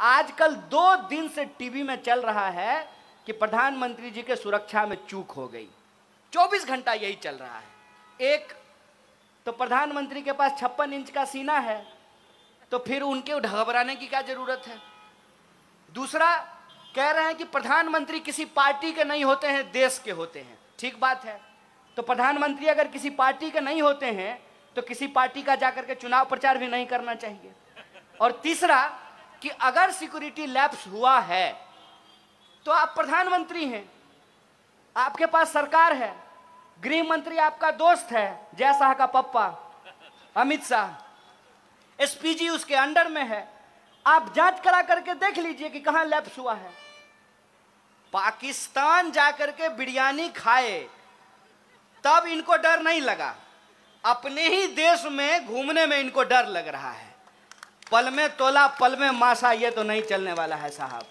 आजकल 2 दिन से टीवी में चल रहा है कि प्रधानमंत्री जी के सुरक्षा में चूक हो गई। 24 घंटा यही चल रहा है। एक तो प्रधानमंत्री के पास 56 इंच का सीना है, तो फिर उनके घबराने की क्या जरूरत है। दूसरा, कह रहे हैं कि प्रधानमंत्री किसी पार्टी के नहीं होते हैं, देश के होते हैं। ठीक बात है, तो प्रधानमंत्री अगर किसी पार्टी के नहीं होते हैं तो किसी पार्टी का जाकर के चुनाव प्रचार भी नहीं करना चाहिए। और तीसरा कि अगर सिक्योरिटी लैप्स हुआ है तो आप प्रधानमंत्री हैं, आपके पास सरकार है, गृह मंत्री आपका दोस्त है, जय शाह का पप्पा अमित शाह, एसपीजी उसके अंडर में है। आप जांच करा करके देख लीजिए कि कहां लैप्स हुआ है। पाकिस्तान जाकर के बिरयानी खाए तब इनको डर नहीं लगा, अपने ही देश में घूमने में इनको डर लग रहा है। पल में तोला पल में मासा, ये तो नहीं चलने वाला है साहब।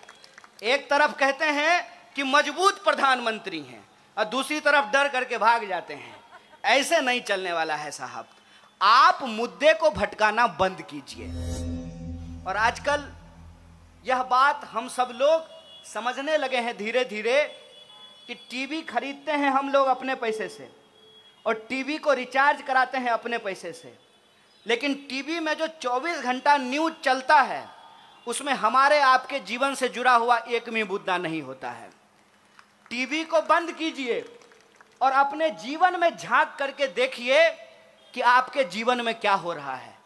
एक तरफ कहते हैं कि मजबूत प्रधानमंत्री हैं और दूसरी तरफ डर करके भाग जाते हैं। ऐसे नहीं चलने वाला है साहब। आप मुद्दे को भटकाना बंद कीजिए। और आजकल यह बात हम सब लोग समझने लगे हैं धीरे धीरे कि टीवी खरीदते हैं हम लोग अपने पैसे से और टीवी को रिचार्ज कराते हैं अपने पैसे से, लेकिन टीवी में जो 24 घंटा न्यूज चलता है उसमें हमारे आपके जीवन से जुड़ा हुआ एक भी मुद्दा नहीं होता है। टीवी को बंद कीजिए और अपने जीवन में झांक करके देखिए कि आपके जीवन में क्या हो रहा है।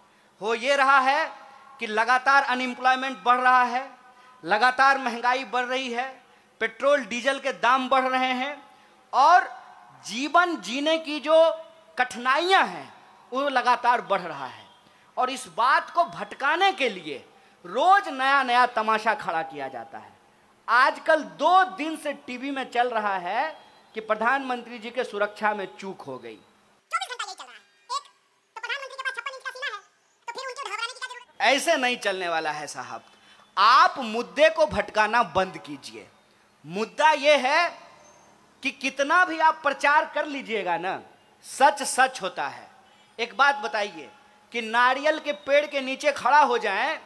हो ये रहा है कि लगातार अनएम्प्लॉयमेंट बढ़ रहा है, लगातार महंगाई बढ़ रही है, पेट्रोल डीजल के दाम बढ़ रहे हैं और जीवन जीने की जो कठिनाइयां हैं वो लगातार बढ़ रहा है। और इस बात को भटकाने के लिए रोज नया नया तमाशा खड़ा किया जाता है। आजकल 2 दिन से टीवी में चल रहा है कि प्रधानमंत्री जी के सुरक्षा में चूक हो गई। 24 घंटा यही चल रहा है। एक तो प्रधानमंत्री के पास 56 इंच का सीना है, तो फिर उनके घबराने की क्या जरूरत है। ऐसे नहीं चलने वाला है साहब। आप मुद्दे को भटकाना बंद कीजिए। मुद्दा यह है कि कितना भी आप प्रचार कर लीजिएगा ना, सच सच होता है। एक बात बताइए कि नारियल के पेड़ के नीचे खड़ा हो जाएं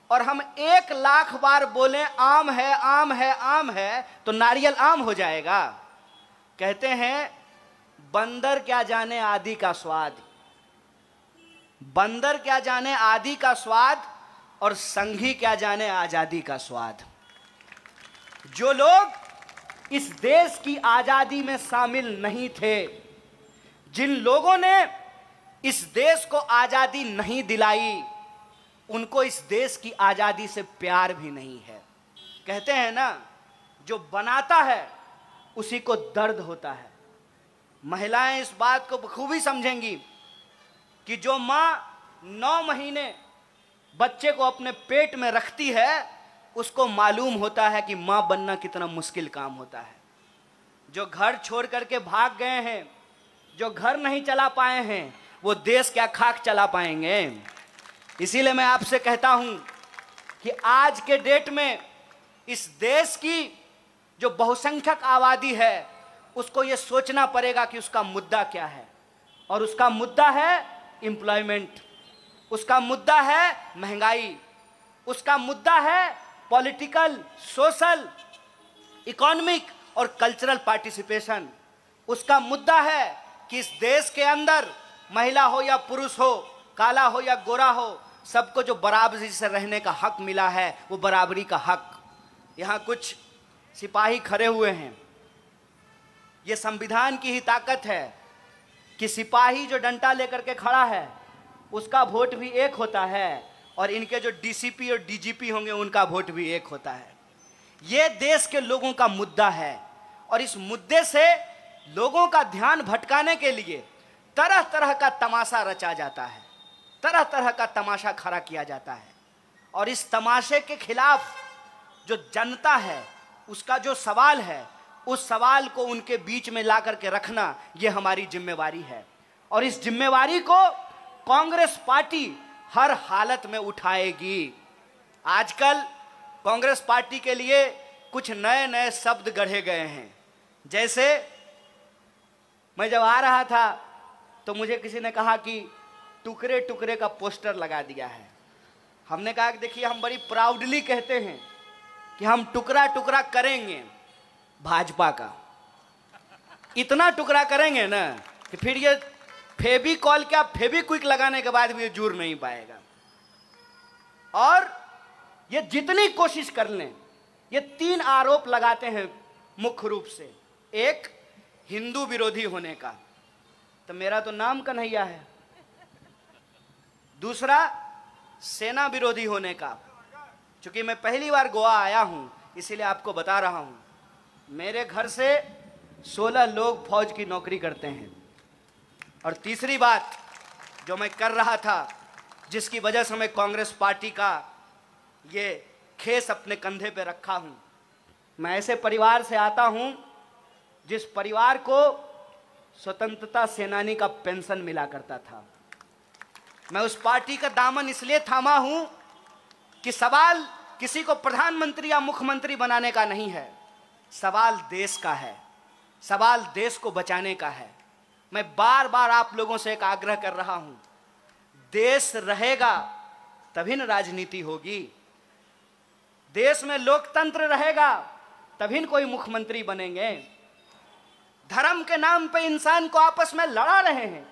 और हम 1 लाख बार बोलें आम है आम है आम है, तो नारियल आम हो जाएगा। कहते हैं बंदर क्या जाने आदि का स्वाद, बंदर क्या जाने आदि का स्वाद और संघी क्या जाने आजादी का स्वाद। जो लोग इस देश की आजादी में शामिल नहीं थे, जिन लोगों ने इस देश को आजादी नहीं दिलाई, उनको इस देश की आजादी से प्यार भी नहीं है। कहते हैं ना, जो बनाता है उसी को दर्द होता है। महिलाएं इस बात को बखूबी समझेंगी कि जो माँ 9 महीने बच्चे को अपने पेट में रखती है, उसको मालूम होता है कि माँ बनना कितना मुश्किल काम होता है। जो घर छोड़ करके भाग गए हैं, जो घर नहीं चला पाए हैं, वो देश क्या खाक चला पाएंगे। इसीलिए मैं आपसे कहता हूं कि आज के डेट में इस देश की जो बहुसंख्यक आबादी है उसको ये सोचना पड़ेगा कि उसका मुद्दा क्या है। और उसका मुद्दा है एम्प्लॉयमेंट, उसका मुद्दा है महंगाई, उसका मुद्दा है पॉलिटिकल, सोशल, इकोनॉमिक और कल्चरल पार्टिसिपेशन। उसका मुद्दा है कि इस देश के अंदर महिला हो या पुरुष हो, काला हो या गोरा हो, सबको जो बराबरी से रहने का हक मिला है वो बराबरी का हक। यहाँ कुछ सिपाही खड़े हुए हैं, ये संविधान की ही ताकत है कि सिपाही जो डंडा लेकर के खड़ा है उसका वोट भी एक होता है और इनके जो डीसीपी और डीजीपी होंगे उनका वोट भी एक होता है। ये देश के लोगों का मुद्दा है और इस मुद्दे से लोगों का ध्यान भटकाने के लिए तरह तरह का तमाशा रचा जाता है, तरह तरह का तमाशा खड़ा किया जाता है। और इस तमाशे के खिलाफ जो जनता है उसका जो सवाल है, उस सवाल को उनके बीच में ला करके रखना ये हमारी जिम्मेवारी है। और इस जिम्मेवारी को कांग्रेस पार्टी हर हालत में उठाएगी। आजकल कांग्रेस पार्टी के लिए कुछ नए नए शब्द गढ़े गए हैं। जैसे मैं जब आ रहा था तो मुझे किसी ने कहा कि टुकड़े टुकड़े का पोस्टर लगा दिया है। हमने कहा कि देखिए हम बड़ी प्राउडली कहते हैं कि हम टुकड़ा टुकड़ा करेंगे भाजपा का, इतना टुकड़ा करेंगे ना कि फिर ये फेविकॉल क्या फेविक्विक लगाने के बाद भी ये जुड़ नहीं पाएगा। और ये जितनी कोशिश कर लें, ये 3 आरोप लगाते हैं मुख्य रूप से। एक, हिंदू विरोधी होने का, तो मेरा तो नाम कन्हैया है। दूसरा, सेना विरोधी होने का, क्योंकि मैं पहली बार गोवा आया हूं इसीलिए आपको बता रहा हूं। मेरे घर से 16 लोग फौज की नौकरी करते हैं। और तीसरी बात जो मैं कर रहा था, जिसकी वजह से मैं कांग्रेस पार्टी का ये खेस अपने कंधे पे रखा हूं, मैं ऐसे परिवार से आता हूं जिस परिवार को स्वतंत्रता सेनानी का पेंशन मिला करता था। मैं उस पार्टी का दामन इसलिए थामा हूं कि सवाल किसी को प्रधानमंत्री या मुख्यमंत्री बनाने का नहीं है, सवाल देश का है, सवाल देश को बचाने का है। मैं बार बार आप लोगों से एक आग्रह कर रहा हूं, देश रहेगा तभी न राजनीति होगी, देश में लोकतंत्र रहेगा तभी न कोई मुख्यमंत्री बनेंगे। धर्म के नाम पे इंसान को आपस में लड़ा रहे हैं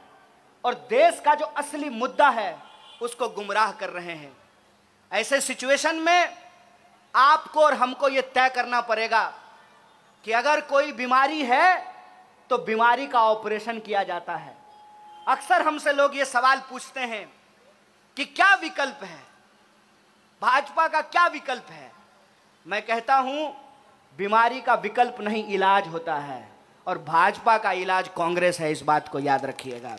और देश का जो असली मुद्दा है उसको गुमराह कर रहे हैं। ऐसे सिचुएशन में आपको और हमको ये तय करना पड़ेगा कि अगर कोई बीमारी है तो बीमारी का ऑपरेशन किया जाता है। अक्सर हमसे लोग ये सवाल पूछते हैं कि क्या विकल्प है, भाजपा का क्या विकल्प है। मैं कहता हूं बीमारी का विकल्प नहीं, इलाज होता है, और भाजपा का इलाज कांग्रेस है, इस बात को याद रखिएगा।